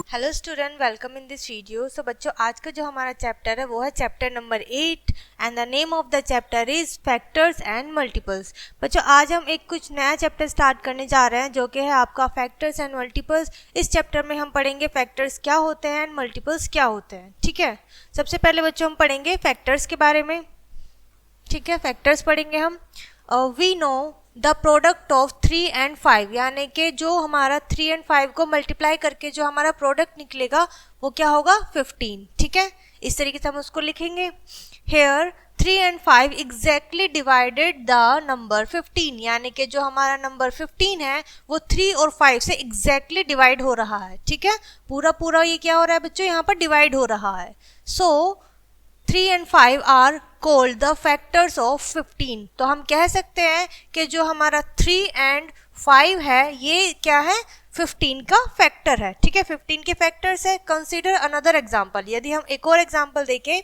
Hello student, welcome in this video. So बच्चों, आज का जो हमारा चैप्टर है वो है chapter number 8 and the name of the chapter is factors and multiples. बच्चों, आज हम एक कुछ नया चैप्टर स्टार्ट करने जा रहे हैं जो कि है आपका फैक्टर्स एंड मल्टीपल्स। इस चैप्टर में हम पढ़ेंगे फैक्टर्स क्या होते हैं एंड मल्टीपल्स क्या होते हैं। ठीक है, सबसे पहले बच्चों हम पढ़ेंगे फैक्टर्स के बारे में। ठीक है, फैक्टर्स पढ़ेंगे हम। We know the product of 3 and 5, यानी कि जो हमारा 3 एंड 5 को मल्टीप्लाई करके जो हमारा प्रोडक्ट निकलेगा वो क्या होगा 15। ठीक है, इस तरीके से हम उसको लिखेंगे। Here 3 and 5 exactly divided the number 15, यानी कि जो हमारा नंबर 15 है वो 3 और 5 से एग्जैक्टली डिवाइड हो रहा है। ठीक है, पूरा पूरा ये क्या हो रहा है बच्चों, यहाँ पर डिवाइड हो रहा है। So 3 and 5 are called the factors of 15। तो हम कह सकते हैं कि जो हमारा 3 एंड 5 है ये क्या है 15 का फैक्टर है। ठीक है, 15 के फैक्टर्स है। कंसीडर अनदर एग्जांपल, यदि हम एक और एग्जांपल देखें,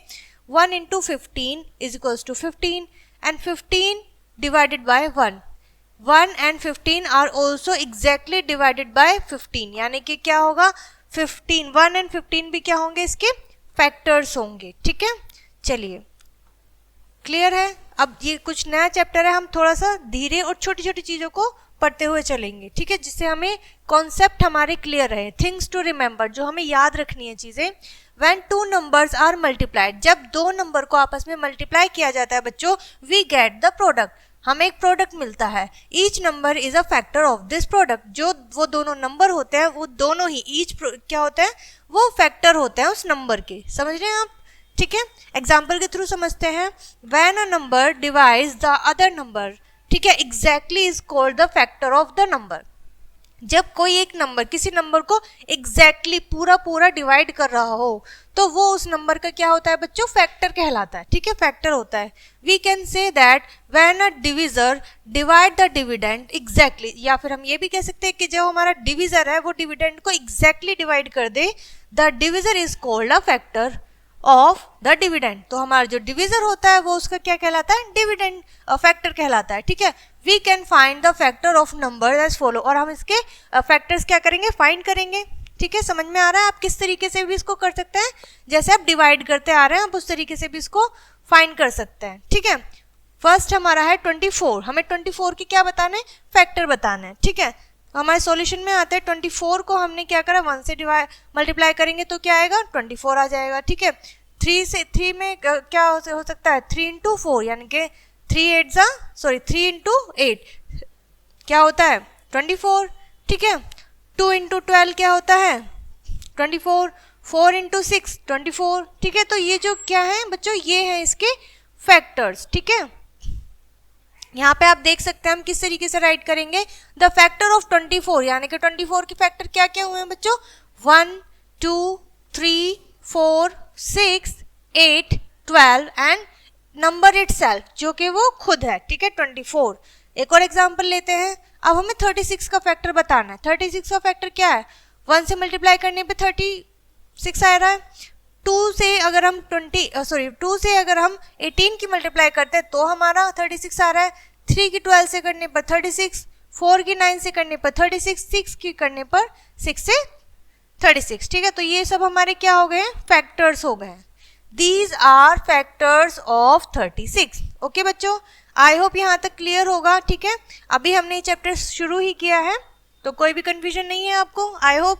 1 into 15 is equals to 15 and 15 divided by 1। 1 and 15 are also exactly divided by 15, यानी कि क्या होगा 15, 1 एंड 15 भी क्या होंगे इसके फैक्टर्स होंगे। ठीक है, चलिए क्लियर है। अब ये कुछ नया चैप्टर है, हम थोड़ा सा धीरे और छोटी छोटी चीजों को पढ़ते हुए चलेंगे। ठीक है, जिससे हमें कॉन्सेप्ट हमारे क्लियर रहे। थिंग्स टू रिमेंबर, जो हमें याद रखनी है चीजें। When two numbers are multiplied, जब दो नंबर को आपस में मल्टीप्लाई किया जाता है बच्चों, वी गेट द प्रोडक्ट, हमें एक प्रोडक्ट मिलता है। Each number is a factor of this product, जो वो दोनों नंबर होते हैं वो दोनों ही क्या होते हैं, वो फैक्टर होते हैं उस नंबर के। समझ रहे हैं आप? ठीक है, एग्जाम्पल के थ्रू समझते हैं। When a number divides the other number, ठीक है, exactly is called the factor of the number. जब कोई एक नंबर किसी नंबर को एग्जैक्टली पूरा पूरा डिवाइड कर रहा हो तो वो उस नंबर का क्या होता है बच्चों, फैक्टर कहलाता है। ठीक है, फैक्टर होता है। We can say that when a divisor divide the dividend exactly, या फिर हम ये भी कह सकते हैं कि जो हमारा डिविजर है वो डिविडेंड को एग्जैक्टली डिवाइड कर दे, the divisor is called a factor of the dividend. तो हमारा जो डिविजर होता है वो उसका क्या कहलाता है, डिविडेंड फैक्टर कहलाता है। ठीक है, we can find the factor of number as follow, और हम इसके फैक्टर्स क्या करेंगे, फाइंड करेंगे। ठीक है, समझ में आ रहा है? आप किस तरीके से भी इसको कर सकते हैं, जैसे आप डिवाइड करते आ रहे हैं आप उस तरीके से भी इसको फाइंड कर सकते हैं। ठीक है, फर्स्ट हमारा है 24, हमें 24 की क्या बताना है, फैक्टर बताना है। ठीक है, हमारे सॉल्यूशन में आते हैं 24 को हमने क्या करा, 1 से मल्टीप्लाई करेंगे तो क्या आएगा 24 आ जाएगा। ठीक है, 3 में क्या हो सकता है 3 इंटू 4, यानी कि 3 इंटू 8 क्या होता है 24। ठीक है, 2 इंटू 12 क्या होता है 24, 4 इंटू 6 24। ठीक है, तो ये जो क्या है बच्चों, ये है इसके फैक्टर्स। ठीक है, यहाँ पे आप देख सकते हैं हम किस तरीके से राइट करेंगे, द फैक्टर ऑफ 24, यानी कि 24 के फैक्टर क्या क्या हुए हैं बच्चों, 1 2 3 4 6 8 12 एंड नंबर इटसेल्फ, जो कि वो खुद है। ठीक है, 24। एक और एग्जांपल लेते हैं। अब हमें 36 का फैक्टर बताना है। 36 का फैक्टर क्या है, 1 से मल्टीप्लाई करने पे 36 आ रहा है। 2 से अगर हम 18 की मल्टीप्लाई करते हैं तो हमारा 36 आ रहा है। 3 की 12 से करने पर 36, 4 की 9 से करने पर 36, 6 की करने पर 6 से 36। ठीक है, तो ये सब हमारे क्या हो गए, फैक्टर्स हो गए। These are factors of 36। Okay बच्चों, आई होप यहाँ तक क्लियर होगा। ठीक है, अभी हमने ये चैप्टर शुरू ही किया है तो कोई भी कंफ्यूजन नहीं है आपको, आई होप।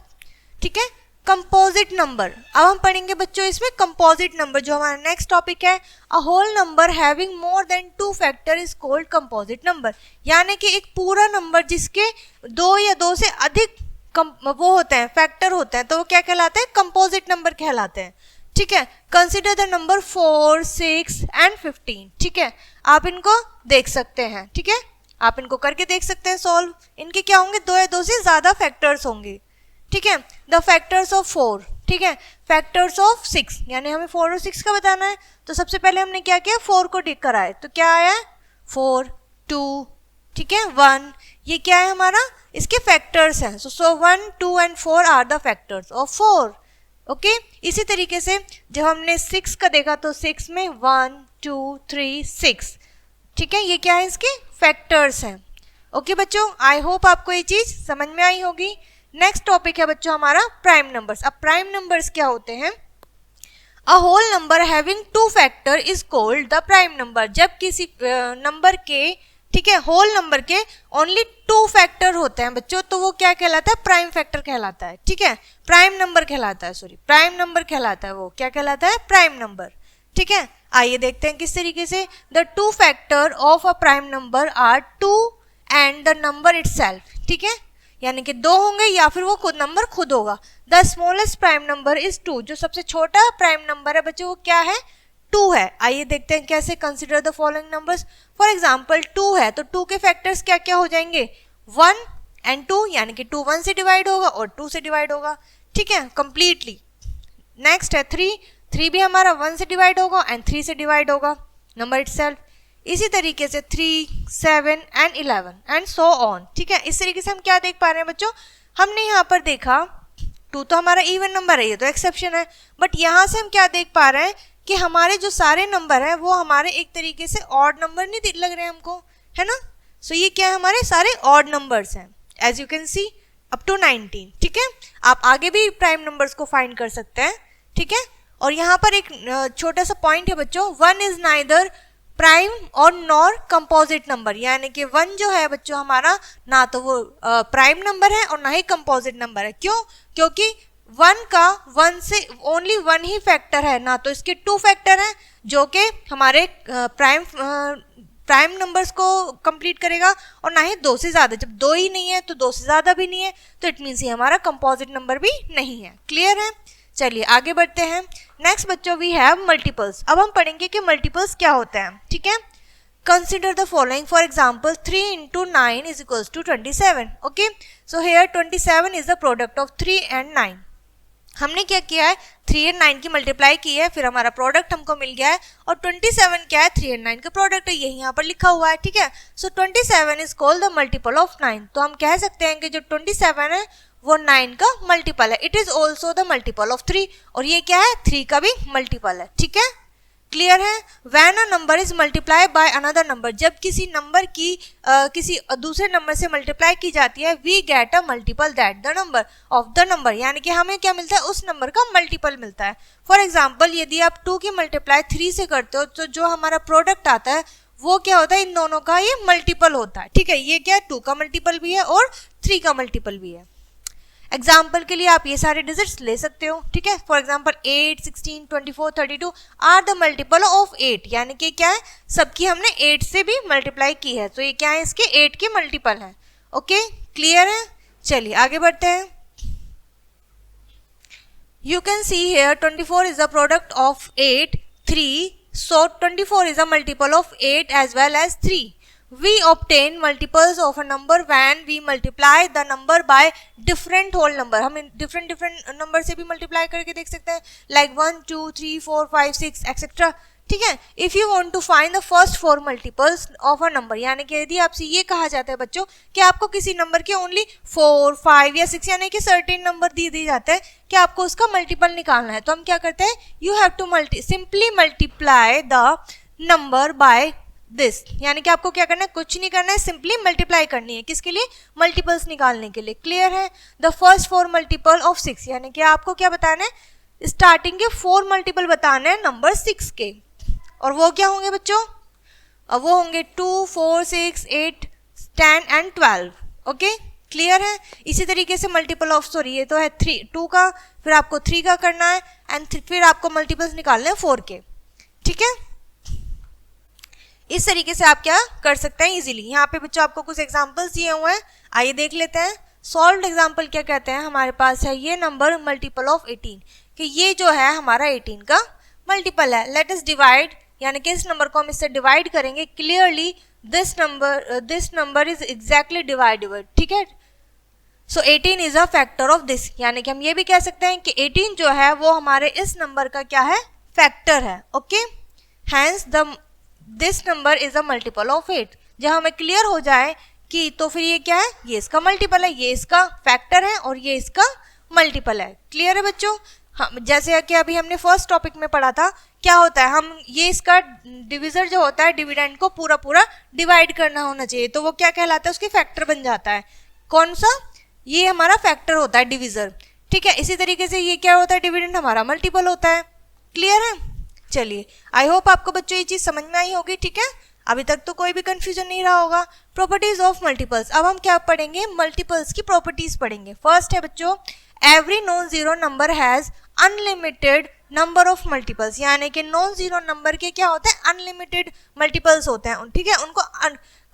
ठीक है, कंपोजिट नंबर, अब हम पढ़ेंगे बच्चों इसमें कंपोजिट नंबर, जो हमारा नेक्स्ट टॉपिक है। A whole number having more than 2 factor is called composite number, यानी कि एक पूरा नंबर जिसके 2 या 2 से अधिक वो होते हैं, फैक्टर होते हैं, तो वो क्या कहलाते हैं, कंपोजिट नंबर कहलाते हैं। ठीक है, कंसिडर द नंबर 4 6 एंड 15। ठीक है, आप इनको देख सकते हैं। ठीक है, आप इनको करके देख सकते हैं सॉल्व। इनके क्या होंगे, 2 या 2 से ज्यादा फैक्टर्स होंगे। ठीक है, द फैक्टर्स ऑफ 4, ठीक है, फैक्टर्स ऑफ 6, यानी हमें 4 और 6 का बताना है। तो सबसे पहले हमने क्या किया, 4 को टिक कराए तो क्या आया 4 2, ठीक है 1, ये क्या है हमारा, इसके फैक्टर्स हैं। So 1 2 and 4 are the factors of 4। Okay, इसी तरीके से जब हमने 6 का देखा तो 6 में 1 2 3 6, ठीक है, ये क्या है, इसके फैक्टर्स हैं। ओके बच्चों, आई होप आपको ये चीज समझ में आई होगी। नेक्स्ट टॉपिक है बच्चों हमारा प्राइम नंबर्स। अब प्राइम नंबर्स क्या होते हैं? A whole number having two factor is called the prime number. जब किसी नंबर के, ठीक है, होल नंबर के ओनली टू फैक्टर होते हैं बच्चों, तो वो क्या कहलाता है? प्राइम फैक्टर कहलाता है। ठीक है, प्राइम नंबर कहलाता है, सॉरी प्राइम नंबर कहलाता है। वो क्या कहलाता है? Prime number. ठीक है, आइए देखते हैं किस तरीके से। The two factor of a prime number are 2 and the number itself. ठीक है, यानी कि 2 होंगे या फिर वो खुद नंबर खुद होगा। The smallest prime number is 2। जो सबसे छोटा प्राइम नंबर है बच्चों वो क्या है? 2 है। आइए देखते हैं कैसे। Consider the following numbers. For example 2 है तो 2 के फैक्टर्स क्या क्या हो जाएंगे? 1 एंड 2, यानी कि 2 1 से डिवाइड होगा और 2 से डिवाइड होगा। ठीक है, कंप्लीटली। नेक्स्ट है 3 भी हमारा 1 से डिवाइड होगा एंड 3 से डिवाइड होगा नंबर इटसेल्फ। इसी तरीके से 3, 7 एंड 11 एंड सो ऑन। ठीक है, इस तरीके से हम क्या देख पा रहे हैं बच्चों? हमने यहाँ पर देखा 2 तो हमारा इवन नंबर है, ये तो एक्सेप्शन है, बट यहाँ से हम क्या देख पा रहे हैं कि हमारे जो सारे नंबर हैं वो हमारे एक तरीके से ऑड नंबर नहीं लग रहे हैं हमको, है ना? सो ये क्या है? हमारे सारे ऑड नंबर्स हैं, as you can see up to 19। ठीक है, आप आगे भी प्राइम नंबर्स को फाइंड कर सकते हैं। ठीक है, और यहाँ पर एक छोटा सा पॉइंट है बच्चों, 1 इज नाइदर प्राइम और नॉर कंपोजिट नंबर, यानी कि 1 जो है बच्चों हमारा ना तो वो प्राइम नंबर है और ना ही कंपोजिट नंबर है। क्यों? क्योंकि 1 का 1 से ओनली 1 ही फैक्टर है, ना तो इसके 2 फैक्टर हैं जो कि हमारे प्राइम नंबर्स को कंप्लीट करेगा, और ना ही 2 से ज़्यादा। जब 2 ही नहीं है तो 2 से ज़्यादा भी नहीं है, तो इट मीन्स ये हमारा कंपोजिट नंबर भी नहीं है। क्लियर है? चलिए आगे बढ़ते हैं। नेक्स्ट बच्चों वी हैव मल्टीपल्स। अब हम पढ़ेंगे कि मल्टीपल्स क्या होते हैं। ठीक है, consider the following. For example 3 into 9 is equals to 27. Okay, so here 27 is the product of 3 and 9। हमने क्या किया है? 3 and 9 की मल्टीप्लाई की है, फिर हमारा प्रोडक्ट हमको मिल गया है, और 27 क्या है? 3 and 9 का प्रोडक्ट है, यही यहाँ पर लिखा हुआ है। ठीक है, सो 27 is called the multiple of 9। तो हम कह सकते हैं कि जो 27 है वो 9 का मल्टीपल है। It is also the multiple of 3, और ये क्या है? 3 का भी मल्टीपल है। ठीक है, क्लियर है? When a number is multiply by another number, जब किसी नंबर की किसी दूसरे नंबर से मल्टीप्लाई की जाती है, we get a multiple that the number of the number, यानी कि हमें क्या मिलता है? उस नंबर का मल्टीपल मिलता है। फॉर एग्जाम्पल यदि आप 2 की मल्टीप्लाई 3 से करते हो तो जो हमारा प्रोडक्ट आता है वो क्या होता है? इन दोनों का ये मल्टीपल होता है। ठीक है, ये क्या है? 2 का मल्टीपल भी है और 3 का मल्टीपल भी है। एग्जाम्पल के लिए आप ये सारे डिजिट्स ले सकते हो। ठीक है, for example 8, 16, 24, 32 are the multiple of 8, यानी कि क्या है? सबकी हमने 8 से भी मल्टीप्लाई की है, तो ये क्या है? इसके 8 के मल्टीपल है। ओके, क्लियर है? चलिए आगे बढ़ते हैं। You can see here 24 is the product of 8, 3, so 24 is a multiple of 8 as well as 3. We obtain multiples of a number when we multiply the number by different whole number. हम different number से भी multiply करके देख सकते हैं, like 1, 2, 3, 4, 5, 6 etc. ठीक है, if you want to find the first 4 multiples of a number, यानी कि यदि आपसे ये कहा जाता है बच्चों कि आपको किसी नंबर के ओनली 4, 5 या 6 यानी कि सर्टेन नंबर दे जाते हैं कि आपको उसका मल्टीपल निकालना है, तो हम क्या करते हैं? You have to simply multiply the number by this, यानी कि आपको क्या करना है? कुछ नहीं करना है, सिंपली मल्टीप्लाई करनी है। किसके लिए? मल्टीपल्स निकालने के लिए। क्लियर है? द फर्स्ट 4 मल्टीपल ऑफ 6, यानी कि आपको क्या बताना है? स्टार्टिंग के 4 मल्टीपल बताने हैं नंबर 6 के, और वो क्या होंगे बच्चों? वो होंगे 2, 4, 6, 8, 10 एंड 12। ओके, क्लियर है? इसी तरीके से मल्टीपल ऑफ, सॉरी ये तो है 2 का, फिर आपको 3 का करना है एंड फिर आपको मल्टीपल्स निकालने हैं 4 के। ठीक है, इस तरीके से आप क्या कर सकते हैं इजीली। यहाँ पे बच्चों आपको कुछ एग्जांपल्स दिए हुए हैं, आइए देख लेते हैं। सॉल्व्ड एग्जांपल क्या कहते हैं? हमारे पास है ये नंबर मल्टीपल ऑफ 18, कि ये जो है हमारा 18 का मल्टीपल है। लेट अस डिवाइड, यानी कि इस नंबर को हम इससे डिवाइड करेंगे। Clearly this number is exactly dividable. ठीक है, सो 18 is a factor of this, यानी कि हम ये भी कह सकते हैं कि 18 जो है वो हमारे इस नंबर का क्या है? फैक्टर है। Okay, hence this number is a multiple of 8। जब हमें क्लियर हो जाए कि तो फिर ये क्या है? ये इसका मल्टीपल है, ये इसका फैक्टर है और ये इसका मल्टीपल है। क्लियर है बच्चों? हम जैसे कि अभी हमने फर्स्ट टॉपिक में पढ़ा था, क्या होता है? हम ये इसका डिविजर जो होता है, डिविडेंड को पूरा पूरा डिवाइड करना होना चाहिए, तो वो क्या कहलाता है? उसके फैक्टर बन जाता है। कौन सा? ये हमारा फैक्टर होता है, डिविजर, ठीक है। इसी तरीके से ये क्या होता है, डिविडेंड हमारा मल्टीपल होता है। क्लियर है? चलिए, आई होप आपको बच्चों ये चीज समझ में आई होगी, ठीक है। अभी तक तो कोई भी कंफ्यूजन नहीं रहा होगा। प्रॉपर्टीज ऑफ मल्टीपल्स, अब हम क्या पढ़ेंगे, मल्टीपल्स की प्रॉपर्टीज पढ़ेंगे। फर्स्ट है बच्चों, every non zero number has unlimited number of multiples, यानी कि नॉन जीरो नंबर के क्या होते हैं, अनलिमिटेड मल्टीपल्स होते हैं, ठीक है। उनको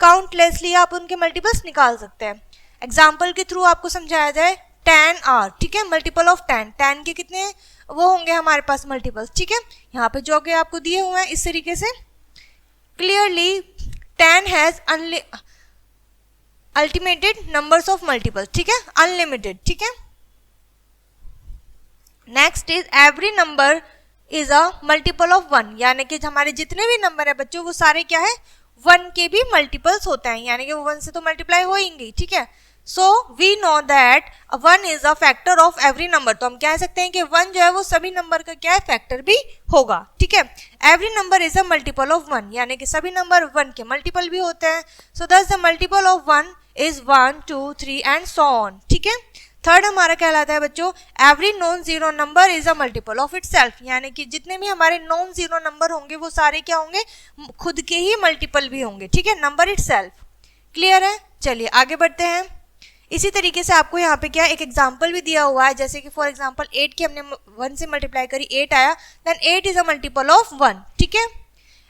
काउंटलेसली आप उनके मल्टीपल्स निकाल सकते हैं। एग्जाम्पल के थ्रू आपको समझाया जाए, 10 ठीक है, मल्टीपल ऑफ 10 के कितने वो होंगे हमारे पास मल्टीपल्स, ठीक है। यहाँ पे जो कि आपको दिए हुए हैं इस तरीके से clearly, 10 has unlimited numbers of multiples, ठीक है, अनलिमिटेड, ठीक है। Next is every number is a multiple of 1, यानी कि हमारे जितने भी नंबर है बच्चों वो सारे क्या है, 1 के भी मल्टीपल्स होते हैं, यानी कि वो 1 से तो मल्टीप्लाई होंगे, ठीक है। So we know that 1 is a factor of every number, तो हम कह सकते हैं कि 1 जो है वो सभी नंबर का क्या है, फैक्टर भी होगा, ठीक है। Every number is a multiple of 1, यानी कि सभी नंबर 1 के मल्टीपल भी होते हैं। सो दस the multiple of 1 is 1 2 3 and so on, ठीक है। थर्ड हमारा कहलाता है बच्चों, every non zero number is a multiple of itself, यानी कि जितने भी हमारे नॉन जीरो नंबर होंगे वो सारे क्या होंगे, खुद के ही मल्टीपल भी होंगे, ठीक है, नंबर इटसेल्फ। क्लियर है? चलिए आगे बढ़ते हैं। इसी तरीके से आपको यहाँ पे क्या एक एग्जाम्पल भी दिया हुआ है, जैसे कि फॉर एग्जाम्पल 8 की हमने 1 से मल्टीप्लाई करी, 8 आया, then 8 is a multiple of 1, ठीक है,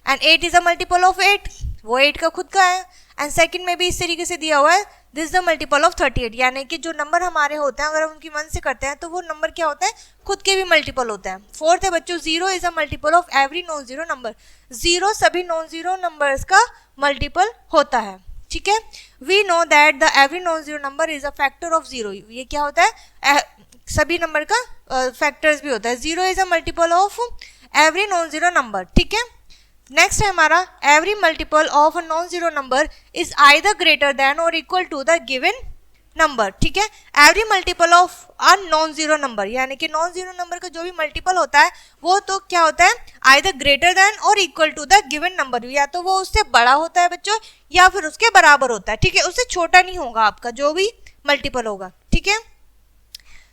and 8 is a multiple of 8, वो 8 का खुद का है। एंड सेकंड में भी इस तरीके से दिया हुआ है, this is the multiple of 38, यानी कि जो नंबर हमारे होते हैं अगर हम उनकी 1 से करते हैं तो वो नंबर क्या होता है, खुद के भी मल्टीपल होता है। फोर्थ है बच्चों, 0 is a multiple of every non zero number, 0 सभी नॉन जीरो नंबर्स का मल्टीपल होता है, ठीक है। We know that the every non zero number is a factor of 0, ये क्या होता है, सभी नंबर का फैक्टर्स भी होता है। 0 is a multiple of every non zero number, ठीक है। नेक्स्ट है हमारा, every multiple of a non zero number is either greater than और equal to the given number, ठीक है। Every multiple of a non zero number, यानी कि non zero number का जो भी मल्टीपल होता है वो तो क्या होता है, आइदर ग्रेटर देन और equal to the given number, या तो वो उससे बड़ा होता है बच्चों या फिर उसके बराबर होता है, ठीक है, उससे छोटा नहीं होगा आपका जो भी मल्टीपल होगा, ठीक है।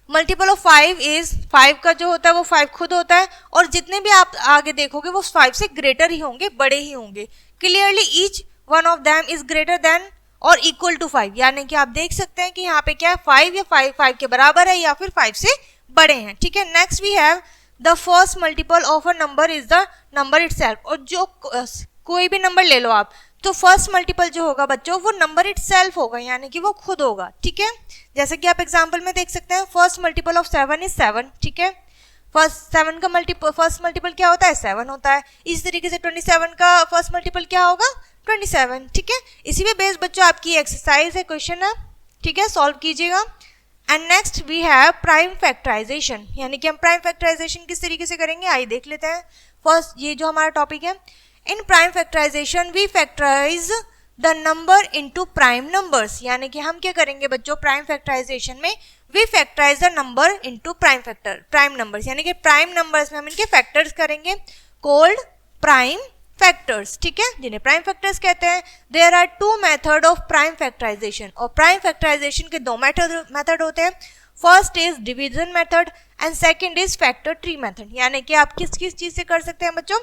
मल्टीपल ऑफ 5 इज, 5 का जो होता है वो 5 खुद होता है, और जितने भी आप आगे देखोगे वो 5 से ग्रेटर ही होंगे, बड़े ही होंगे। Clearly each one of them is greater than और इक्वल टू 5, यानी कि आप देख सकते हैं कि यहाँ पे क्या है, 5 या 5 के बराबर है या फिर 5 से बड़े हैं, ठीक है। Next we have the first multiple of a number is the number itself, और जो कोई भी नंबर ले लो आप, तो फर्स्ट मल्टीपल जो होगा बच्चों वो नंबर इटसेल्फ होगा, यानी कि वो खुद होगा, ठीक है। जैसे कि आप एग्जांपल में देख सकते हैं, फर्स्ट मल्टीपल ऑफ 7 इज 7, ठीक है। फर्स्ट 7 का फर्स्ट मल्टीपल क्या होता है, 7 होता है। इस तरीके से 27 का फर्स्ट मल्टीपल क्या होगा, 27, ठीक है। इसी पे बेस बच्चों आपकी एक्सरसाइज है, क्वेश्चन है, ठीक है, सॉल्व कीजिएगा। And next we have prime factorization, यानी कि हम प्राइम फैक्टराइजेशन किस तरीके से करेंगे आइए देख लेते हैं। फर्स्ट ये जो हमारा टॉपिक है, in prime factorization we factorize the number into prime numbers, यानी कि हम क्या करेंगे बच्चों प्राइम फैक्टराइजेशन में, we factorize the number into prime numbers, यानी कि प्राइम नंबर्स में हम इनके फैक्टर्स करेंगे, कोल्ड प्राइम फैक्टर्स, ठीक है, जिन्हें प्राइम फैक्टर्स कहते हैं। There are 2 method of prime factorization, और प्राइम फैक्टराइजेशन के 2 मेथड होते हैं। First is division method and second is factor tree method, यानी कि आप किस किस चीज से कर सकते हैं बच्चों,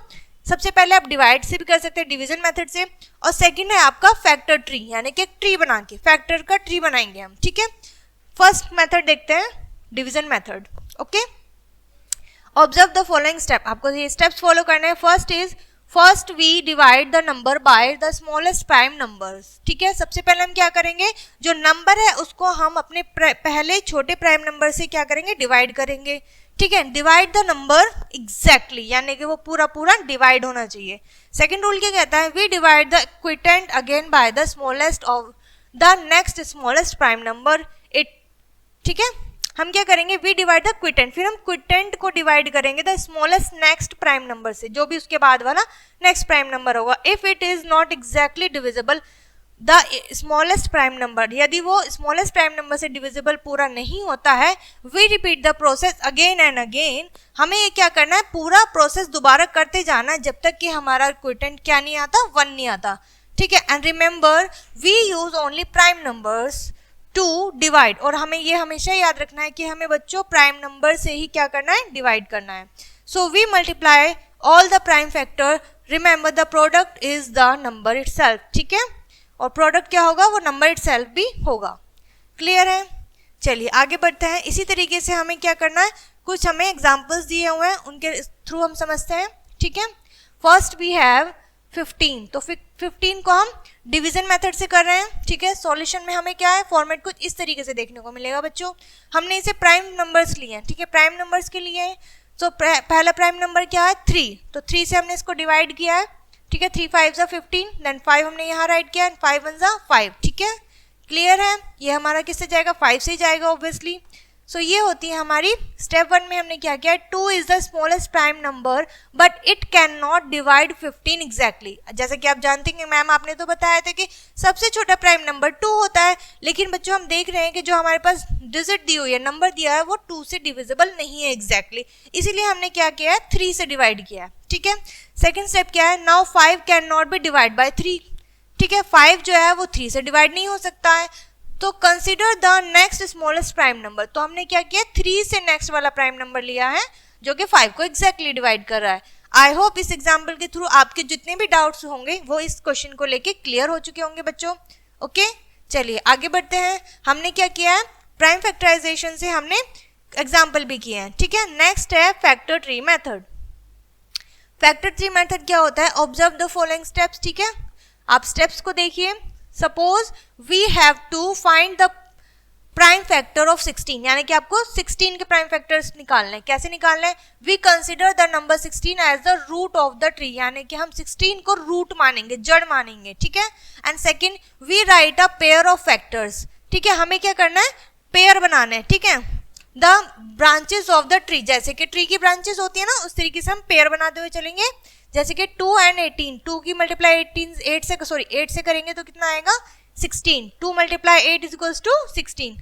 सबसे पहले आप डिवाइड से भी कर सकते हैं, डिवीजन मेथड से, और सेकंड है आपका फैक्टर ट्री, यानी कि एक ट्री बना के फैक्टर का ट्री बनाएंगे हम, ठीक है। फर्स्ट मेथड देखते हैं, division method, okay. Observe the following step, आपको ये स्टेप्स फॉलो करने हैं। First we divide the number by the smallest prime numbers, ठीक है। सबसे पहले हम क्या करेंगे, जो नंबर है उसको हम अपने पहले छोटे प्राइम नंबर से क्या करेंगे, डिवाइड करेंगे, ठीक है। डिवाइड द नंबर एग्जैक्टली, यानी कि वो पूरा डिवाइड होना चाहिए। सेकंड रूल क्या कहता है, we divide the quotient again by the smallest of the next smallest prime number it, ठीक है। हम क्या करेंगे, वी डिवाइड द क्विटेंट, फिर हम क्विटेंट को डिवाइड करेंगे the smallest next prime number से, जो भी उसके बाद वाला नेक्स्ट प्राइम नंबर होगा। If it is not exactly divisible the smallest prime number, यदि वो स्मॉलेस्ट प्राइम नंबर से डिविजिबल पूरा नहीं होता है, we repeat the process again and again, हमें ये क्या करना है, पूरा प्रोसेस दोबारा करते जाना है जब तक कि हमारा क्विटेंट क्या नहीं आता, 1 नहीं आता, ठीक है। And remember we use only prime numbers, to divide, और हमें ये हमेशा याद रखना है कि हमें बच्चों प्राइम नंबर से ही क्या करना है, डिवाइड करना है. So we multiply all the prime factor, remember the product is the number itself. ठीक है, और प्रोडक्ट क्या होगा, वो नंबर इटसेल्फ भी होगा. क्लियर है? चलिए आगे बढ़ते हैं. इसी तरीके से हमें क्या करना है, कुछ हमें एग्जांपल्स दिए हुए हैं, उनके थ्रू हम समझते हैं. ठीक है, फर्स्ट वी हैव 15. तो 15 को हम डिवीजन मेथड से कर रहे हैं. ठीक है, सॉल्यूशन में हमें क्या है, फॉर्मेट कुछ इस तरीके से देखने को मिलेगा बच्चों. हमने इसे प्राइम नंबर्स लिए हैं. ठीक है, प्राइम नंबर्स के लिए तो पहला प्राइम नंबर क्या है, 3. तो 3 से हमने इसको डिवाइड किया है. ठीक है, 3 5 15, देन 5 हमने यहाँ राइट किया, 5 1 5. ठीक है, क्लियर है? ये हमारा किससे जाएगा, 5 से जाएगा ऑब्वियसली. सो ये होती है हमारी स्टेप 1 में हमने क्या किया, 2 is the smallest prime number but it can not divide 15 exactly. जैसे कि आप जानते हैं मैम आपने तो बताया था कि सबसे छोटा प्राइम नंबर 2 होता है, लेकिन बच्चों हम देख रहे हैं कि जो हमारे पास डिजिट दी हुई है, नंबर दिया है, वो 2 से डिविजिबल नहीं है एग्जैक्टली. इसीलिए हमने क्या किया है, 3 से डिवाइड किया है. ठीक है, सेकेंड स्टेप क्या है, now 5 can not B divide by 3. ठीक है, 5 जो है वो 3 से डिवाइड नहीं हो सकता है. तो consider the next smallest prime number. तो हमने क्या किया, 3 से नेक्स्ट वाला प्राइम नंबर लिया है जो कि 5 को एग्जैक्टली डिवाइड कर रहा है. आई होप इस एग्जाम्पल के थ्रू आपके जितने भी डाउट्स होंगे वो इस क्वेश्चन को लेके क्लियर हो चुके होंगे बच्चों. ओके, चलिए आगे बढ़ते हैं. हमने क्या किया है, प्राइम फैक्टराइजेशन से हमने एग्जाम्पल भी किए हैं. ठीक है, नेक्स्ट है factor tree method. Factor tree method क्या होता है, ऑब्जर्व द फॉलोइंग स्टेप्स. ठीक है, आप स्टेप्स को देखिए. Suppose we have to find the prime factor of 16, यानी कि आपको 16 के प्राइम फैक्टर्स निकालने हैं. कैसे निकालने हैं, we consider the number 16 as the root of the tree, यानी कि हम 16 को रूट मानेंगे, जड़ मानेंगे. ठीक है, and second we write a pair of factors. ठीक है, हमें क्या करना है, पेयर बनाना है. ठीक है, the branches of the tree, जैसे कि ट्री की ब्रांचेस होती है ना, उस तरीके से हम पेयर बनाते हुए चलेंगे. जैसे कि 2 and 18, 2 की मल्टीप्लाई 8 से करेंगे तो कितना आएगा, 16. 2 multiply 8 is equals to 16.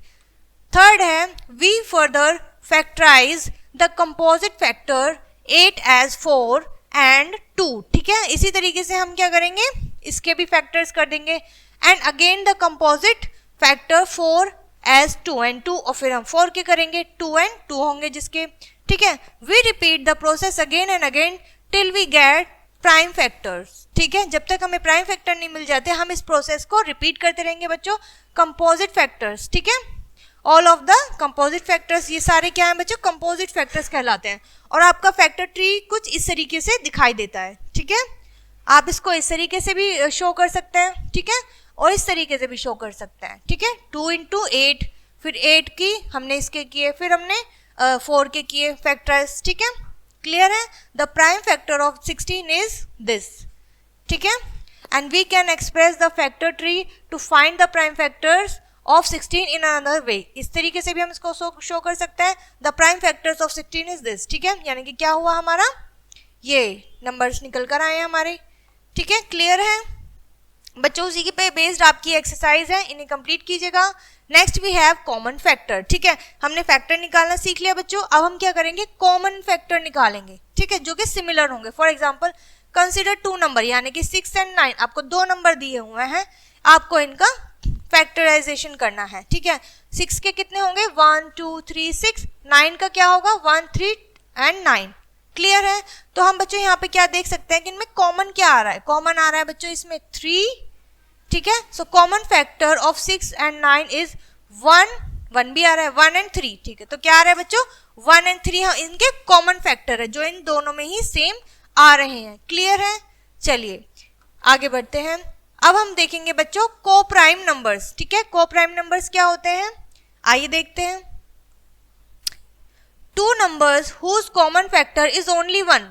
Third है, we further factorise the composite factor 8 as 4 and 2. ठीक है, इसी तरीके से हम क्या करेंगे, इसके भी फैक्टर्स कर देंगे. And again the composite factor 4 as 2 and 2, और फिर हम 4 के करेंगे, 2 and 2 होंगे जिसके. ठीक है, we repeat the process again and again till we get prime factors. ठीक है, जब तक हमें प्राइम फैक्टर नहीं मिल जाते हम इस प्रोसेस को रिपीट करते रहेंगे बच्चों. कंपोजिट फैक्टर्स, ठीक है, all of the composite factors, ये सारे क्या हैं बच्चों, कंपोजिट फैक्टर्स कहलाते हैं. और आपका फैक्टर ट्री कुछ इस तरीके से दिखाई देता है. ठीक है, आप इसको इस तरीके से भी शो कर सकते हैं. ठीक है, और इस तरीके से भी शो कर सकते हैं. ठीक है, 2 into 8, फिर 8 की हमने इसके किए, फिर हमने 4 के किए फैक्टर्स. ठीक है, क्लियर है? The prime factor of 16 is this. ठीक है, and we can express the factor tree to find the prime factors of 16 in another way. इस तरीके से भी हम इसको शो कर सकते हैं. The prime factors of 16 is this. ठीक है, यानी कि क्या हुआ, हमारा ये नंबर्स निकल कर आए हैं हमारे. ठीक है, क्लियर है बच्चों? उसी के पे बेस्ड आपकी एक्सरसाइज है, इन्हें कंप्लीट कीजिएगा. Next we have common factor. ठीक है, हमने फैक्टर निकालना सीख लिया बच्चों. अब हम क्या करेंगे, कॉमन फैक्टर निकालेंगे. ठीक है, जो कि सिमिलर होंगे. फॉर एग्जांपल कंसीडर 2 नंबर, यानी कि 6 and 9. आपको 2 नंबर दिए हुए हैं, आपको इनका फैक्टराइजेशन करना है. ठीक है, 6 के कितने होंगे, 1 2 3 6. 9 का क्या होगा, 1 3 and 9. क्लियर है? तो हम बच्चों यहाँ पे क्या देख सकते हैं कि इनमें कॉमन क्या आ रहा है. कॉमन आ रहा है बच्चों इसमें 3. ठीक है, so common factor of 6 and 9 is 1 भी आ रहा है, 1 and 3. ठीक है, तो क्या आ रहा है बच्चों, 1 and 3 इनके कॉमन फैक्टर है जो इन दोनों में ही सेम आ रहे हैं. क्लियर है? चलिए आगे बढ़ते हैं. अब हम देखेंगे बच्चों को प्राइम नंबर्स. ठीक है, को प्राइम नंबर्स क्या होते हैं, आइए देखते हैं. 2 numbers whose common factor is only 1.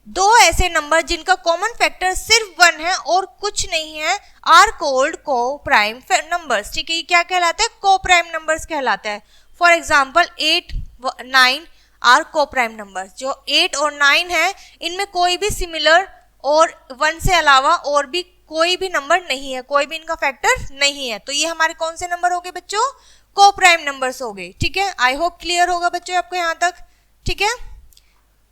2 ऐसे नंबर जिनका कॉमन फैक्टर सिर्फ 1 है और कुछ नहीं है, आर कोल्ड को प्राइम नंबर्स. ठीक है, ये क्या कहलाता है, को प्राइम नंबर्स कहलाता है. फॉर एग्जाम्पल 8 9 आर को प्राइम नंबर्स. जो 8 और 9 है इनमें कोई भी सिमिलर और 1 से अलावा और भी कोई भी नंबर नहीं है, कोई भी इनका फैक्टर नहीं है. तो ये हमारे कौन से नंबर हो गए बच्चों, को प्राइम नंबर्स हो गए. ठीक है, आई होप क्लियर होगा बच्चों आपको यहाँ तक. ठीक है,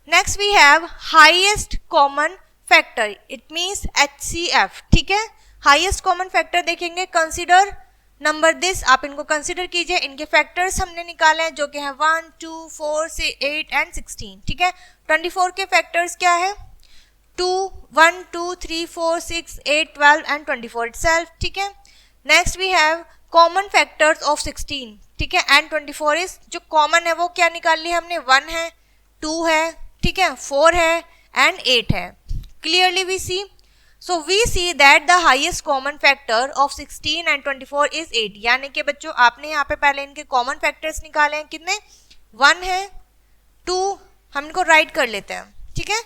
next we have highest common factor, it means HCF. ठीक है, हाईएस्ट कॉमन फैक्टर देखेंगे. कंसीडर नंबर दिस, आप इनको कंसिडर कीजिए। इनके फैक्टर्स हमने निकाले हैं जो कि है 1, 2, 4 से 8 एंड 16, ठीक है। 24 के फैक्टर्स क्या है? 2, 1, 2, 3, 4, 6, 8, 12 एंड 24 इटसेल्फ, ठीक है। Next we have common factors of 16, ठीक है, एंड 24 इज, जो कॉमन है वो क्या निकाल ली हमने? 1 है, 2 है, ठीक है, 4 है एंड 8 है। Clearly we see, so we see that the highest common factor of 16 and 24 is 8, यानी कि बच्चों आपने यहाँ पे पहले इनके कॉमन फैक्टर्स निकाले हैं, कितने? 1 है, 2, हम इनको राइट कर लेते हैं, ठीक है,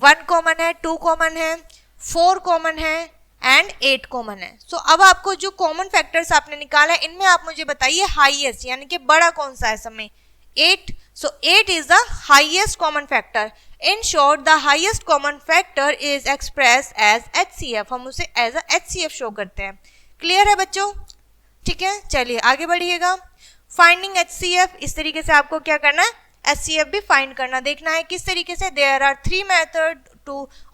1 कॉमन है, 2 कॉमन है, 4 कॉमन है एंड 8 कॉमन है। सो अब आपको जो कॉमन फैक्टर्स आपने निकाला है इनमें आप मुझे बताइए हाईएस्ट यानी कि बड़ा कौन सा है समय? 8, so 8 is the highest common factor. In short, the highest common factor is expressed as HCF. हम उसे as a HCF शो करते हैं। क्लियर है बच्चों? ठीक है, चलिए आगे बढ़िएगा। फाइंडिंग HCF, इस तरीके से आपको क्या करना है? HCF भी फाइंड करना, देखना है किस तरीके से। There are 3 methods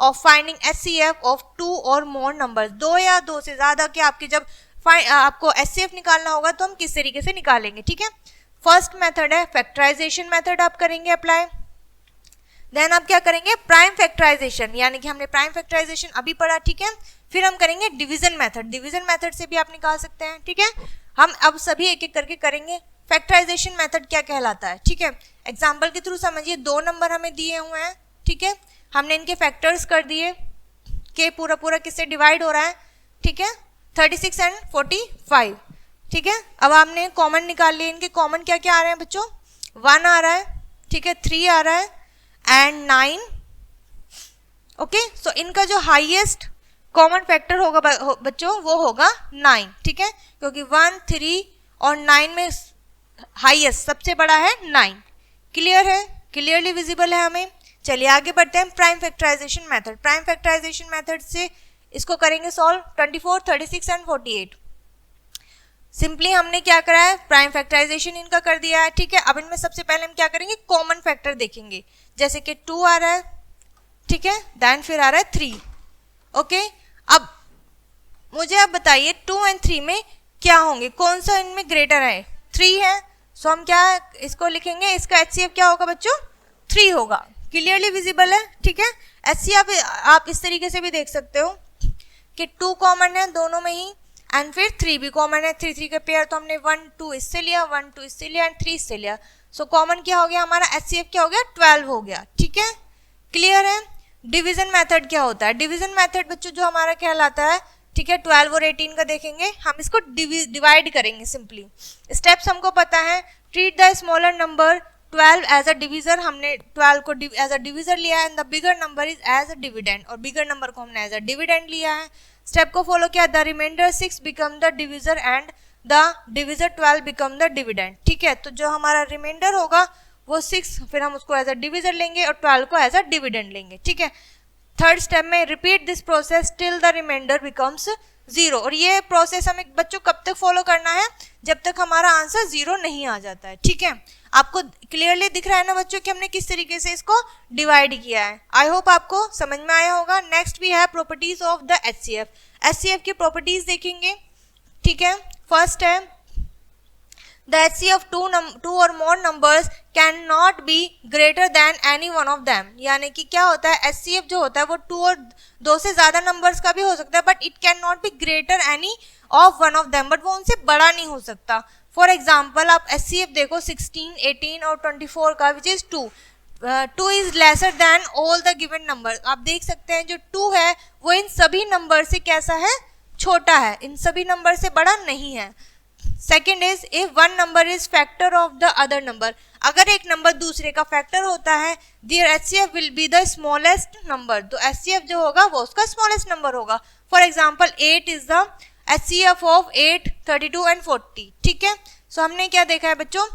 of finding HCF of 2 or more numbers. 2 या 2 से ज्यादा के आपके जब आपको HCF निकालना होगा तो हम किस तरीके से निकालेंगे, ठीक है। फर्स्ट मेथड है फैक्टराइजेशन मेथड, आप करेंगे अप्लाई। देन आप क्या करेंगे? प्राइम फैक्टराइजेशन, यानी कि हमने प्राइम फैक्टराइजेशन अभी पढ़ा, ठीक है। फिर हम करेंगे डिवीजन मेथड, डिवीजन मेथड से भी आप निकाल सकते हैं, ठीक है। हम अब सभी एक एक करके करेंगे। फैक्टराइजेशन मेथड क्या कहलाता है, ठीक है। एग्जाम्पल के थ्रू समझिए, 2 नंबर हमें दिए हुए हैं, ठीक है, हमने इनके फैक्टर्स कर दिए कि पूरा पूरा किससे डिवाइड हो रहा है, ठीक है, 36 एंड 45, ठीक है। अब आपने कॉमन निकाल लिए, इनके कॉमन क्या क्या आ रहे हैं बच्चों? 1 आ रहा है, ठीक है, 3 आ रहा है एंड 9, ओके। सो इनका जो हाईएस्ट कॉमन फैक्टर होगा बच्चों वो होगा 9, ठीक है, क्योंकि 1, 3 और 9 में हाईएस्ट सबसे बड़ा है 9। क्लियर है? क्लियरली विजिबल है हमें। चलिए आगे बढ़ते हैं। Prime factorization method, prime factorization method से इसको करेंगे सॉल्व। 24, 36 एंड 48, सिंपली हमने क्या करा है? प्राइम फैक्टराइजेशन इनका कर दिया है, ठीक है। अब इनमें सबसे पहले हम क्या करेंगे? कॉमन फैक्टर देखेंगे, जैसे कि 2 आ रहा है, ठीक है, देन फिर आ रहा है 3, ओके। अब मुझे आप बताइए 2 एंड 3 में क्या होंगे, कौन सा इनमें ग्रेटर है? 3 है, सो हम क्या इसको लिखेंगे? इसका HCF क्या होगा बच्चों? 3 होगा। क्लियरली विजिबल है, ठीक है। HCF आप इस तरीके से भी देख सकते हो कि 2 कॉमन है दोनों में ही एंड फिर 3 भी कॉमन है, 3 3 के पेयर, तो हमने 1 2 इससे लिया, 1 2 इससे लिया एंड 3 इससे लिया। सो कॉमन क्या हो गया हमारा? HCF क्या हो गया? 12 हो गया, ठीक है। क्लियर है? डिवीजन मेथड क्या होता है? डिवीजन मेथड बच्चों जो हमारा कहलाता है, ठीक है, 12 और 18 का देखेंगे, हम इसको डिवाइड करेंगे सिंपली। स्टेप्स हमको पता है। Treat the smaller number 12 as a divisor, हमने 12 को एज अ डिविजर लिया है and the bigger number is as a dividend, और बिगर नंबर को हमने एज अ डिविडेंड लिया है। स्टेप को फॉलो किया, the remainder 6 become the divisor and the divisor 12 become the dividend, ठीक है। तो जो हमारा रिमाइंडर होगा वो 6, फिर हम उसको एज अ डिविजर लेंगे और 12 को एज अ डिविडेंड लेंगे, ठीक है। थर्ड स्टेप में repeat this process till the remainder becomes 0, और ये प्रोसेस हमें बच्चों कब तक फॉलो करना है? जब तक हमारा आंसर 0 नहीं आ जाता है, ठीक है। आपको क्लियरली दिख रहा है ना बच्चों कि हमने किस तरीके से इसको डिवाइड किया है। आई होप आपको समझ में आया होगा। Next we have properties of the HCF। HCF की प्रॉपर्टीज देखेंगे, ठीक है। फर्स्ट है the HCF of 2 or more numbers cannot be greater than any one of them, यानी कि क्या होता है? HCF जो होता है वो 2 और 2 से ज्यादा नंबर्स का भी हो सकता है, but it can not be greater any of one of them, but वो उनसे बड़ा नहीं हो सकता। फॉर एग्जाम्पल आप HCF देखो 16, 18 और 24 का, which is 2 2 is lesser than all the given number. आप देख सकते हैं जो 2 है वो इन सभी नंबर से कैसा है? छोटा है, इन सभी नंबर से बड़ा नहीं है। Second is if one number is factor of the other number, अगर एक नंबर दूसरे का फैक्टर होता है, there HCF will be the smallest number, तो HCF जो होगा वो उसका स्मॉलेस्ट नंबर होगा। For example 8 is the HCF of 8, 32 and 40, ठीक है। सो हमने क्या देखा है बच्चों?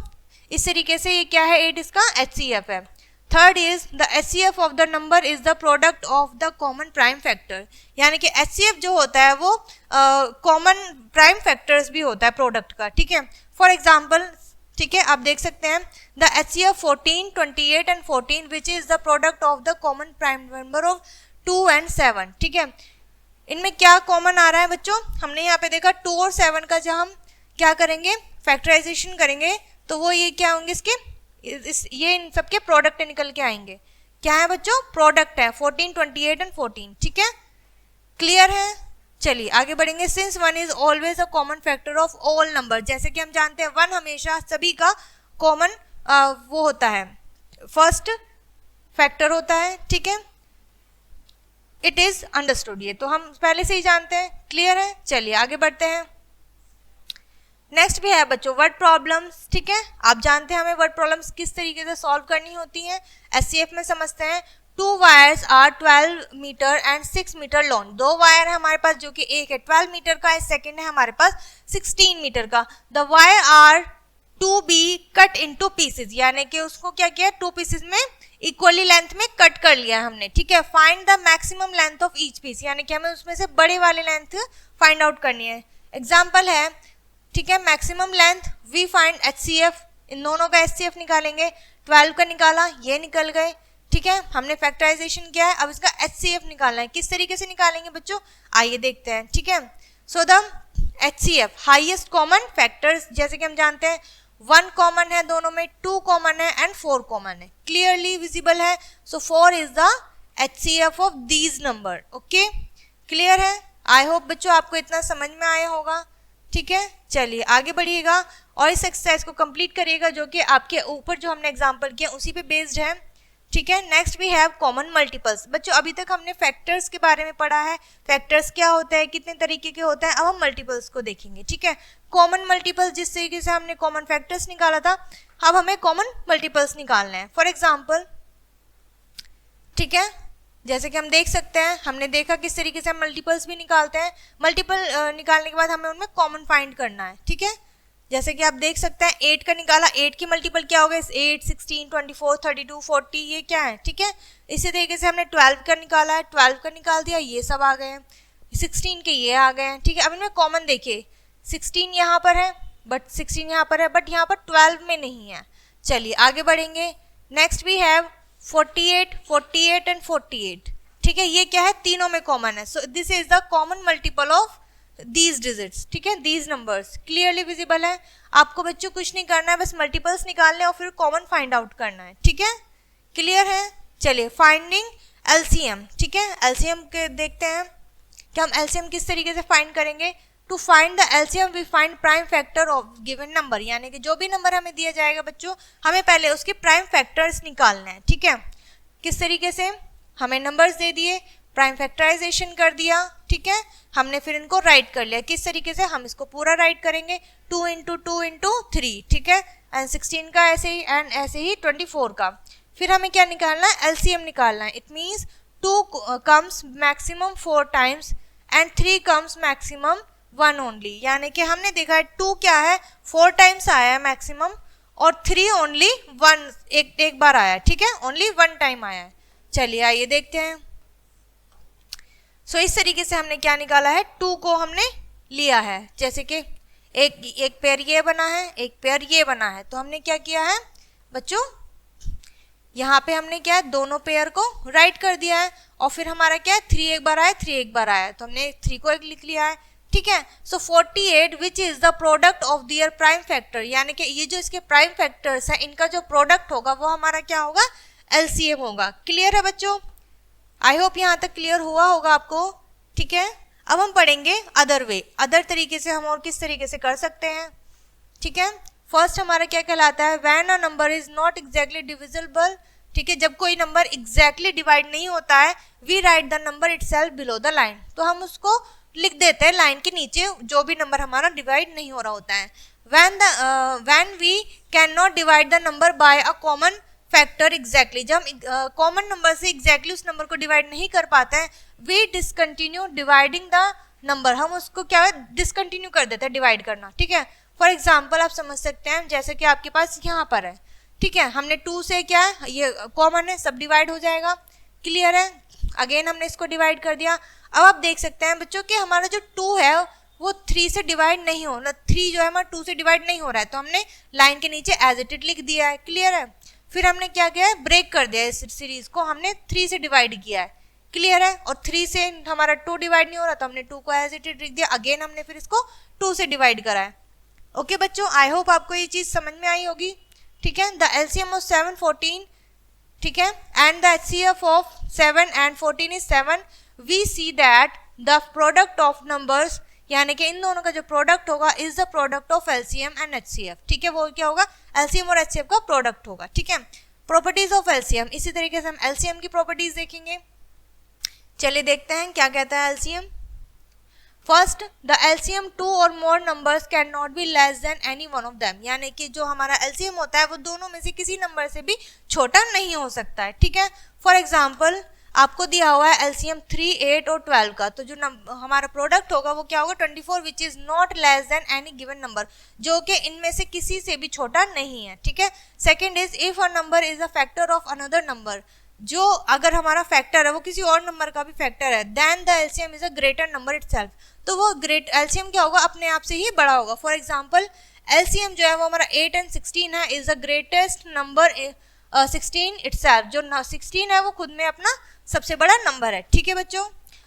इस तरीके से ये क्या है? 8 इसका HCF है। Third is the HCF of the number is the product of the common prime factor, यानी कि HCF जो होता है वो कॉमन प्राइम फैक्टर्स भी होता है प्रोडक्ट का, ठीक है। फॉर एग्जाम्पल, ठीक है, आप देख सकते हैं the HCF 14, 28 and 14 which is the product of the common prime number of 2 and 7, ठीक है। इनमें क्या कॉमन आ रहा है बच्चों? हमने यहाँ पे देखा 2 और 7 का जब हम क्या करेंगे, फैक्टराइजेशन करेंगे, तो वो ये क्या होंगे इसके, ये इन सबके प्रोडक्ट निकल के आएंगे। क्या है बच्चों, प्रोडक्ट है 14, 28 एंड 14, ठीक है, क्लियर है। चलिए आगे बढ़ेंगे। Since 1 is always a common factor of all number, जैसे कि हम जानते हैं 1 हमेशा सभी का कॉमन वो होता है, फर्स्ट फैक्टर होता है, ठीक है, इट इज अंडरस्टूड, ये तो हम पहले से ही जानते हैं, क्लियर है। चलिए आगे बढ़ते हैं। नेक्स्ट भी है बच्चों वर्ड प्रॉब्लम्स, ठीक है, आप जानते हैं हमें वर्ड प्रॉब्लम्स किस तरीके से सॉल्व करनी होती हैं, एचसीएफ में समझते हैं। 2 wires are 12 metre and 6 metre long, 2 wire है हमारे पास जो कि एक है 12 मीटर का है, सेकेंड है हमारे पास 16 मीटर का। The wire are to be cut into pieces, यानी कि उसको क्या किया, 2 पीसेस में इक्वली लेंथ में कट कर लिया हमने, ठीक है। Find the maximum length of each piece, यानी कि हमें उसमें से बड़े वाले लेंथ फाइंड आउट करनी है। एग्जाम्पल है, ठीक है, maximum length we find HCF, इन दोनों का एचसीएफ निकालेंगे, 12 का निकाला, ये निकल गए, ठीक है, हमने फैक्टराइजेशन किया है, अब इसका एचसीएफ निकालना है। किस तरीके से निकालेंगे बच्चों, आइए देखते हैं, ठीक है। So the HCF highest common factors, जैसे कि हम जानते हैं 1 कॉमन है दोनों में, 2 कॉमन है एंड 4 कॉमन है, क्लियरली विजिबल है। So 4 is the HCF of these number, okay, clear है। आई होप बच्चों आपको इतना समझ में आया होगा, ठीक है। चलिए आगे बढ़िएगा और इस एक्सरसाइज को कंप्लीट करिएगा, जो कि आपके ऊपर जो हमने एग्जांपल किया उसी पे बेस्ड है, ठीक है। Next we have common multiples. बच्चों अभी तक हमने फैक्टर्स के बारे में पढ़ा है, फैक्टर्स क्या होता है, कितने तरीके के होते हैं, अब हम मल्टीपल्स को देखेंगे, ठीक है। कॉमन मल्टीपल्स, जिस तरीके से हमने कॉमन फैक्टर्स निकाला था, अब हमें कॉमन मल्टीपल्स निकालना है। फॉर एग्जाम्पल, ठीक है, जैसे कि हम देख सकते हैं, हमने देखा किस तरीके से हम मल्टीपल्स भी निकालते हैं। मल्टीपल निकालने के बाद हमें उनमें कॉमन फाइंड करना है, ठीक है। जैसे कि आप देख सकते हैं 8 का निकाला, 8 की मल्टीपल क्या हो गए, 8, 16, 24, 32, 40, ये क्या है, ठीक है। इसी तरीके से हमने 12 का निकाला है, 12 का निकाल दिया, ये सब आ गए हैं, 16 के ये आ गए हैं, ठीक है। अब इनमें कॉमन देखिए, 16 यहाँ पर है, बट 16 यहाँ पर है, बट यहाँ पर 12 में नहीं है। चलिए आगे बढ़ेंगे। नेक्स्ट वी हैव 48, 48 एंड 48, ठीक है, ये क्या है, तीनों में कॉमन है। So this is the common multiple of these digits, ठीक है, दीज नंबर्स, क्लियरली विजिबल है। आपको बच्चों कुछ नहीं करना है, बस मल्टीपल्स निकालने और फिर कॉमन फाइंड आउट करना है, ठीक है, क्लियर है। चलिए फाइंडिंग एलसीएम, ठीक है, एलसीएम के देखते हैं कि हम एलसीएम किस तरीके से फाइंड करेंगे। To find the LCM we find prime factor of given number, यानी कि जो भी नंबर हमें दिया जाएगा बच्चों, हमें पहले उसके प्राइम फैक्टर्स निकालने हैं, ठीक है। किस तरीके से, हमें नंबर्स दे दिए, प्राइम फैक्टराइजेशन कर दिया, ठीक है, हमने फिर इनको राइट कर लिया। किस तरीके से, हम इसको पूरा राइट करेंगे, 2 इंटू 2 इंटू 3, ठीक है, एंड 16 का ऐसे ही, एंड ऐसे ही 24 का। फिर हमें क्या निकालना है, एलसीएम निकालना है। It means 2 comes maximum 4 times and 3 comes maximum 1 only, यानी कि हमने देखा है 2 क्या है, 4 टाइम्स आया है मैक्सिमम, और 3 ओनली 1 एक बार आया है, ठीक है, ओनली 1 टाइम आया है। चलिए आइए देखते हैं। सो इस तरीके से हमने क्या निकाला है, 2 को हमने लिया है, जैसे कि एक पेयर ये बना है, एक पेयर ये बना है, तो हमने क्या किया है बच्चों, यहाँ पे हमने क्या है, दोनों पेयर को राइट कर दिया है, और फिर हमारा क्या है, 3 एक बार आया, 3 एक बार आया, तो हमने 3 को एक लिख लिया है, ठीक है। So 48 which is the product of their prime factor, यानी कि ये जो इसके प्राइम फैक्टर्स है, इनका जो प्रोडक्ट होगा वो हमारा क्या होगा, एलसीएम होगा। क्लियर है बच्चों, आई होप यहाँ तक क्लियर हुआ होगा आपको, ठीक है। अब हम पढ़ेंगे अदर वे, अदर तरीके से हम और किस तरीके से कर सकते हैं, ठीक है। फर्स्ट हमारा क्या कहलाता है, when a number is not exactly divisible, ठीक है, जब कोई नंबर एग्जैक्टली डिवाइड नहीं होता है, we write the number itself below the line, तो हम उसको लिख देते हैं लाइन के नीचे जो भी नंबर हमारा डिवाइड नहीं हो रहा होता है। When we can not divide the number by a common factor exactly, जब हम कॉमन नंबर से एग्जैक्टली उस नंबर को डिवाइड नहीं कर पाते हैं, we discontinue dividing the number, हम उसको क्या है, डिसकंटिन्यू कर देते हैं डिवाइड करना, ठीक है। फॉर एग्जाम्पल आप समझ सकते हैं, जैसे कि आपके पास यहाँ पर है, ठीक है, हमने 2 से क्या है, ये कॉमन है, सब डिवाइड हो जाएगा, क्लियर है। अगेन हमने इसको डिवाइड कर दिया। अब आप देख सकते हैं बच्चों कि हमारा जो 2 है वो 3 से डिवाइड नहीं हो रहा, 3 जो है हमारा 2 से डिवाइड नहीं हो रहा है, तो हमने लाइन के नीचे एज इट इज लिख दिया है, क्लियर है। फिर हमने क्या किया है, ब्रेक कर दिया इस सीरीज को, हमने 3 से डिवाइड किया है, क्लियर है, और 3 से हमारा 2 डिवाइड नहीं हो रहा, तो हमने 2 को एज इट इज लिख दिया। अगेन हमने फिर इसको 2 से डिवाइड करा है, ओके बच्चों, आई होप आपको ये चीज समझ में आई होगी। ठीक है, द एलसीएम ऑफ 7 14, ठीक है, and the HCF of 7 and 14 is 7। We see that the product of numbers, यानी कि इन दोनों का जो प्रोडक्ट होगा is the product of LCM and HCF. ठीक है, वो क्या होगा, एलसीएम और एचसीएफ का प्रोडक्ट होगा। ठीक है, प्रॉपर्टीज ऑफ एलसीएम, इसी तरीके से हम एलसीएम की प्रॉपर्टीज देखेंगे। चलिए देखते हैं क्या कहता है LCM. First, the LCM two और more numbers can not be less than any one of them, यानी कि जो हमारा एलसीएम होता है वो दोनों में से किसी नंबर से भी छोटा नहीं हो सकता है। ठीक है, फॉर एग्जांपल आपको दिया हुआ है एलसीएम 3, 8 और 12 का, तो जो हमारा प्रोडक्ट होगा वो क्या होगा, 24, which is not less than any given number, जो कि इनमें से किसी से भी छोटा नहीं है। ठीक है, second is if a number is a factor of another number, जो अगर हमारा फैक्टर है वो किसी और नंबर का भी फैक्टर है, then the LCM is a greater number itself, तो वो ग्रेट एलसीएम क्या होगा, अपने आप से ही बड़ा होगा। फॉर एग्जांपल एलसीएम जो है वो हमारा 8 and 16 है, is the greatest number 16 itself, जो 16 है वो खुद में अपना सबसे बड़ा नंबर है। ठीक है बच्चों,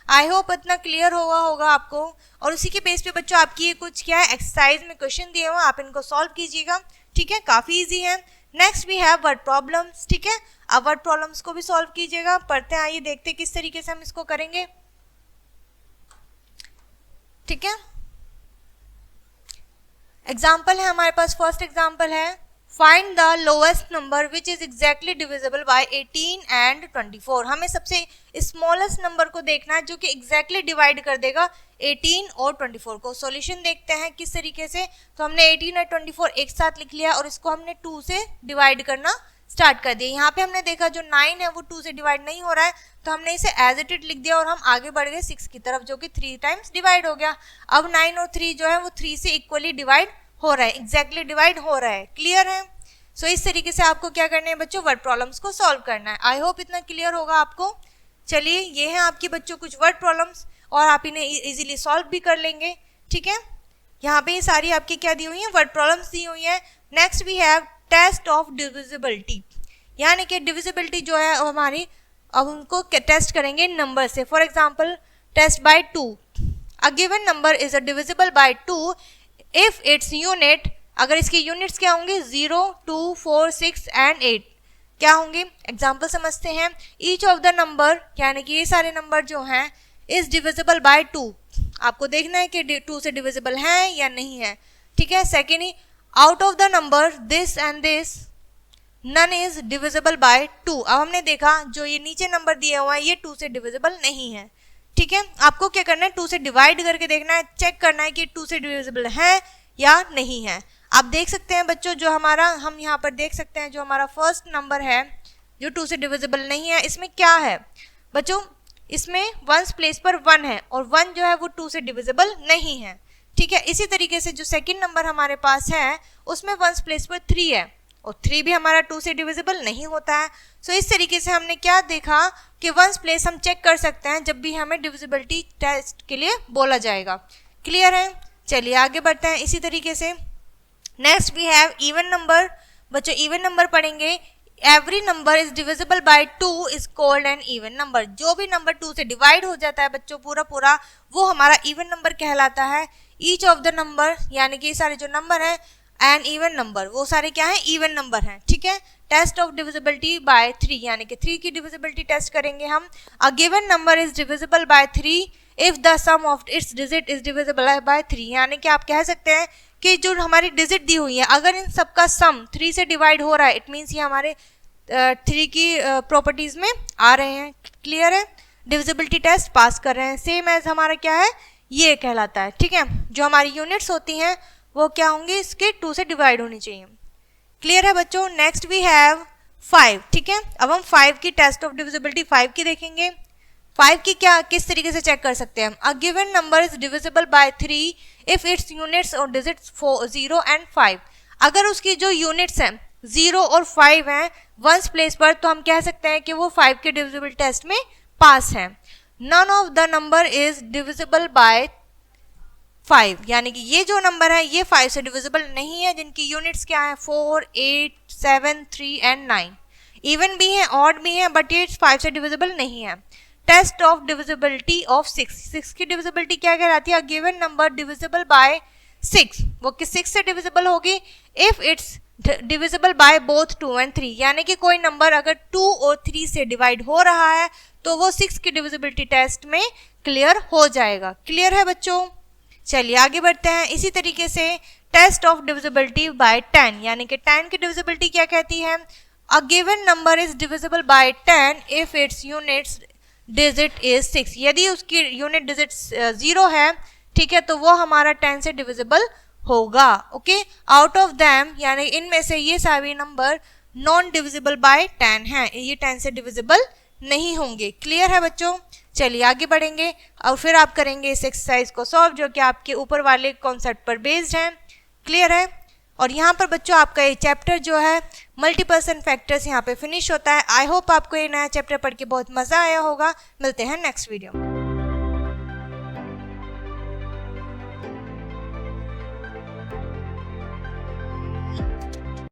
आई होप इतना क्लियर होगा आपको। और उसी के बेस पे बच्चों आपकी ये कुछ क्या है, एक्सरसाइज में क्वेश्चन दिए हुए, आप इनको सॉल्व कीजिएगा। ठीक है, काफी इजी है। Next we have word problems. ठीक है, अब वर्ड प्रॉब्लम्स को भी सॉल्व कीजिएगा। पढ़ते हैं, आइए देखते हैं किस तरीके से हम इसको करेंगे। ठीक है, एग्जाम्पल है हमारे पास, फर्स्ट एग्जाम्पल है find the lowest number which is exactly divisible by 18 and 24। हमें सबसे स्मॉलेस्ट नंबर को देखना है जो कि एग्जैक्टली डिवाइड कर देगा 18 और 24 को। सॉल्यूशन देखते हैं किस तरीके से। तो हमने 18 और 24 एक साथ लिख लिया और इसको हमने 2 से डिवाइड करना स्टार्ट कर दिया। यहाँ पे हमने देखा जो 9 है वो 2 से डिवाइड नहीं हो रहा है, तो हमने इसे एज इट इज लिख दिया और हम आगे बढ़ गए 6 की तरफ, जो कि 3 टाइम्स डिवाइड हो गया। अब 9 और 3 जो है वो 3 से इक्वली डिवाइड हो रहा है, एग्जैक्टली डिवाइड हो रहा है। क्लियर है? सो इस तरीके से आपको क्या करना है बच्चों, वर्ड प्रॉब्लम्स को सॉल्व करना है। आई होप इतना क्लियर होगा आपको। चलिए, ये है आपकी बच्चों कुछ वर्ड प्रॉब्लम्स और आप इन्हें इजीली सॉल्व भी कर लेंगे। ठीक है, यहाँ पे ये सारी आपकी क्या दी हुई है, वर्ड प्रॉब्लम्स दी हुई है। Next we have test of divisibility, यानी कि डिविजिबिलिटी जो है हमारी, अब उनको टेस्ट करेंगे नंबर से। For example test by 2, a given number is a divisible by 2 if its unit, अगर इसकी यूनिट्स क्या होंगे 0, 2, 4, 6 and 8 क्या होंगे। एग्जाम्पल समझते हैं। ईच ऑफ द नंबर, यानी कि ये सारे नंबर जो हैं इज डिविजिबल बाय 2, आपको देखना है कि 2 से डिविजिबल है या नहीं है। ठीक है, second, out of the number this and this none is divisible by 2। अब हमने देखा जो ये नीचे नंबर दिया हुआ है ये 2 से डिविजिबल नहीं है। ठीक है, आपको क्या करना है, 2 से डिवाइड करके देखना है, चेक करना है कि 2 से डिविजिबल है या नहीं है। आप देख सकते हैं बच्चों, जो हमारा, हम यहाँ पर देख सकते हैं जो हमारा फर्स्ट नंबर है जो 2 से डिविजिबल नहीं है, इसमें क्या है बच्चों, इसमें वंस प्लेस पर 1 है और 1 जो है वो 2 से डिविजिबल नहीं है। ठीक है, इसी तरीके से जो सेकंड नंबर हमारे पास है उसमें वंस प्लेस पर 3 है और 3 भी हमारा 2 से डिविजिबल नहीं होता है। सो इस तरीके से हमने क्या देखा कि वंस प्लेस हम चेक कर सकते हैं जब भी हमें डिविजिबिलिटी टेस्ट के लिए बोला जाएगा। क्लियर है? चलिए आगे बढ़ते हैं इसी तरीके से। Next we have even number. बच्चों इवन नंबर पढ़ेंगे। Every number is divisible by 2 is called an even number. जो भी नंबर 2 से डिवाइड हो जाता है बच्चों पूरा पूरा, वो हमारा इवन नंबर कहलाता है। ईच ऑफ द नंबर, यानी कि ये सारे जो नंबर है एन इवन नंबर, वो सारे क्या है, इवन नंबर हैं। ठीक है, टेस्ट ऑफ डिविजिबिलिटी बाय 3, यानी कि 3 की डिविजिबिलिटी टेस्ट करेंगे हम। A given number is divisible by 3 if the sum of its digit is divisible by 3, यानी कि आप कह सकते हैं कि जो हमारी डिजिट दी हुई है अगर इन सबका सम 3 से डिवाइड हो रहा है, इट मीन्स ये हमारे 3 की प्रॉपर्टीज में आ रहे हैं। क्लियर है? डिविजिबिलिटी टेस्ट पास कर रहे हैं। सेम एज हमारा क्या है, ये कहलाता है। ठीक है, जो हमारी यूनिट्स होती हैं वो क्या होंगी, इसके 2 से डिवाइड होनी चाहिए। क्लियर है बच्चों? Next we have 5। ठीक है, अब हम 5 की टेस्ट ऑफ डिविजिबिलिटी 5 की देखेंगे। 5 की क्या, किस तरीके से चेक कर सकते हैं हम। A given number is divisible by 3 if it's units और डिजिट्स 0 and 5। अगर उसकी जो यूनिट्स हैं 0 और 5 हैं वंस प्लेस पर, तो हम कह सकते हैं कि वो 5 के डिविजिबल टेस्ट में पास है। None of the number is divisible by 5, यानी कि ये जो नंबर है ये 5 से डिविजिबल नहीं है, जिनकी यूनिट्स क्या है 4, 8, 7, 3 and 9। इवन भी है, ऑड भी है, बट ये 5 से डिविजिबल नहीं है। Test of divisibility of 6। 6 की डिविजिबिलिटी क्या कहलाती है, गिवन नंबर डिविजिबल बाय 6, वो किस 6 से डिविजिबल होगी? If it's divisible by both 2 and 3, यानी कि कोई नंबर अगर 2 और 3 से डिवाइड हो रहा है तो वो 6 की डिविजिबिलिटी टेस्ट में क्लियर हो जाएगा। क्लियर है बच्चों? चलिए आगे बढ़ते हैं। इसी तरीके से टेस्ट ऑफ डिविजिबिलिटी बाय 10, यानी कि 10 की डिविजिबिलिटी क्या कहती है? अ given number is divisible bye 10 if it's units digit is 6, यदि उसकी यूनिट डिजिट 0 है, ठीक है, तो वो हमारा 10 से डिविजिबल होगा। ओके, आउट ऑफ दैम, यानी इनमें से ये सारे नंबर नॉन डिविजिबल बाय 10 हैं, ये 10 से डिविजिबल नहीं होंगे। क्लियर है बच्चों? चलिए आगे बढ़ेंगे और फिर आप करेंगे इस एक्सरसाइज को सॉल्व, जो कि आपके ऊपर वाले कॉन्सेप्ट पर बेस्ड है। क्लियर है? और यहाँ पर बच्चों आपका ये चैप्टर जो है मल्टीपल्स एंड फैक्टर्स यहाँ पे फिनिश होता है। आई होप आपको ये नया चैप्टर पढ़ के बहुत मज़ा आया होगा। मिलते हैं नेक्स्ट वीडियो में।